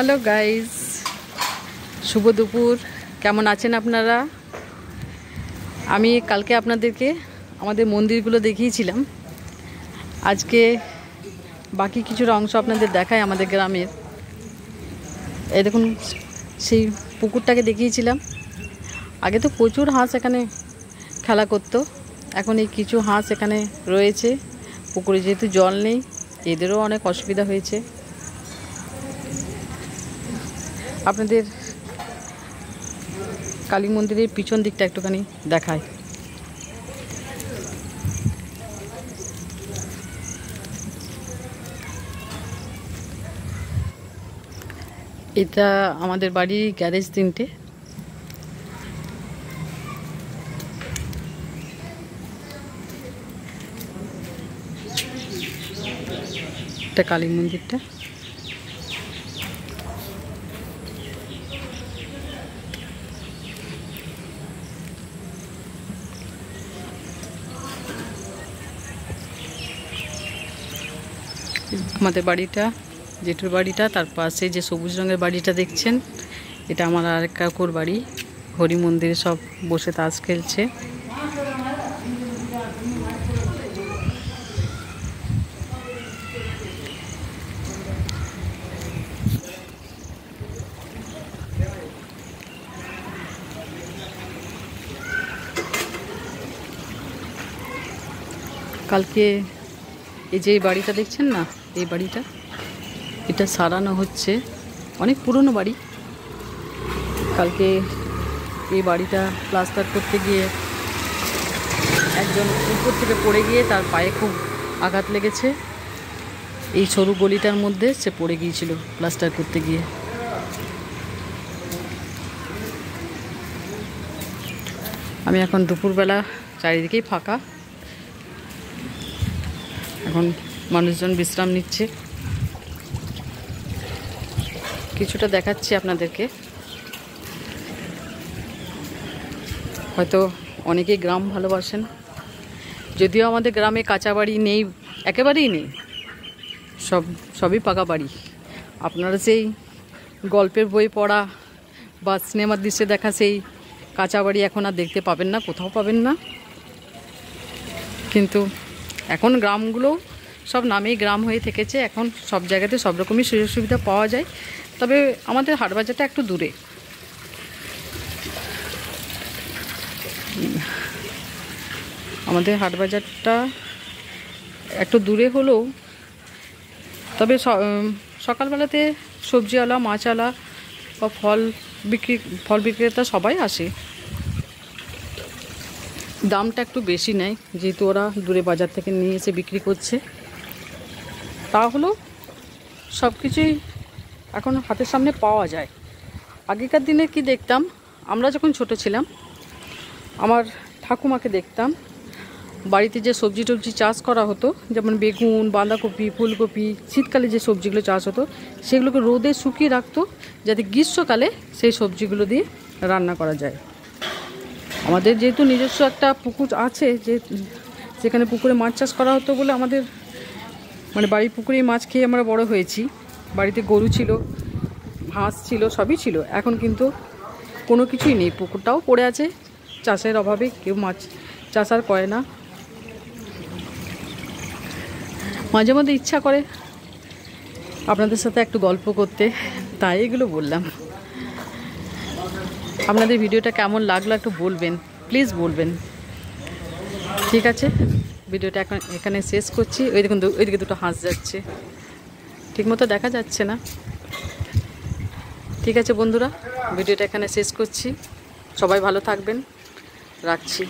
Hello guys, শুভ দুপুর। কেমন আছেন আপনারা? আমি কালকে আপনাদেরকে আমাদের মন্দিরগুলো দেখিয়েছিলাম। আজকে বাকি কিছুটা অংশ আপনাদের দেখায় আমাদের গ্রামের। এই দেখুন, সেই পুকুরটাকে দেখিয়েছিলাম। আগে তো প্রচুর হাঁস এখানে খেলা করতো। এখন এই কিছু হাঁস এখানে রয়েছে। পুকুরে যেহেতু জল নেই, এদেরও অনেক অসুবিধা হয়েছে। আপনাদের কালী মন্দিরের পিছন দিকটা একটুখানি দেখায়। এটা আমাদের বাড়ির গ্যারেজ 3টে। এটা কালী মন্দিরটা। আমাদের বাড়িটা, জেঠুর বাড়িটা, তার পাশে যে সবুজ রঙের বাড়িটা দেখছেন, এটা আমার আরেক কাকুর বাড়ি। হরি মন্দিরে সব বসে তাস খেলছে। কালকে এই যে বাড়িটা দেখছেন না, এই বাড়িটা, এটা সারানো হচ্ছে। অনেক পুরনো বাড়ি। কালকে এই বাড়িটা প্লাস্টার করতে গিয়ে একজন উপর থেকে পড়ে গিয়ে তার পায়ে খুব আঘাত লেগেছে। এই সরু গলিটার মধ্যে সে পড়ে গিয়েছিল প্লাস্টার করতে গিয়ে। আমি এখন দুপুরবেলা, চারিদিকেই ফাঁকা। এখন মানুষজন বিশ্রাম নিচ্ছে। কিছুটা দেখাচ্ছি আপনাদেরকে। হয়তো অনেকেই গ্রাম ভালোবাসেন, যদিও আমাদের গ্রামে কাঁচা বাড়ি নেই, একেবারেই নেই। সবই পাকা বাড়ি। আপনারা সেই গল্পের বই পড়া বা সিনেমার দৃশ্যে দেখা সেই কাঁচা বাড়ি এখন আর দেখতে পাবেন না, কোথাও পাবেন না। কিন্তু এখন গ্রামগুলো সব নামেই গ্রাম হয়ে থেকেছে। এখন সব জায়গাতে সব রকমই সুযোগ সুবিধা পাওয়া যায়। তবে আমাদের হাটবাজারটা একটু দূরে। আমাদের হাটবাজারটা একটু দূরে হলেও, তবে সকালবেলাতে সবজিওয়ালা, মাছওয়ালা বা ফল বিক্রেতা সবাই আসে। দামটা একটু বেশি নেয়, যেহেতু ওরা দূরে বাজার থেকে নিয়ে এসে বিক্রি করছে। তাহলেও সব কিছুই এখন হাতের সামনে পাওয়া যায়। আগেকার দিনে কি দেখতাম, আমরা যখন ছোট ছিলাম, আমার ঠাকুমাকে দেখতাম বাড়িতে যে সবজি টবজি চাষ করা হতো, যেমন বেগুন, বাঁধাকপি, ফুলকপি, শীতকালে যে সবজিগুলো চাষ হতো, সেগুলোকে রোদে শুকিয়ে রাখতো, যাতে গ্রীষ্মকালে সেই সবজিগুলো দিয়ে রান্না করা যায়। আমাদের যেহেতু নিজস্ব একটা পুকুর আছে, যেখানে পুকুরে মাছ চাষ করা হতো বলে আমাদের বাড়ির পুকুরেই মাছ খেয়ে আমরা বড় হয়েছি। বাড়িতে গরু ছিল, হাঁস ছিল, সবই ছিল। এখন কিন্তু কোনো কিছুই নেই, পুকুরটাও পড়ে আছে। চাষের অভাবে কেউ মাছ চাষ আর করে না। মাঝে মধ্যে ইচ্ছা করে আপনাদের সাথে একটু গল্প করতে, তাই এগুলো বললাম। আপনাদের ভিডিওটা কেমন লাগলো একটু বলবেন, প্লিজ বলবেন। ঠিক আছে, ভিডিওটা এখন এখানে শেষ করছি। ওইদিকে দুটো হাঁস যাচ্ছে, ঠিকমতো দেখা যাচ্ছে না। ঠিক আছে বন্ধুরা, ভিডিওটা এখানে শেষ করছি। সবাই ভালো থাকবেন, রাখছি।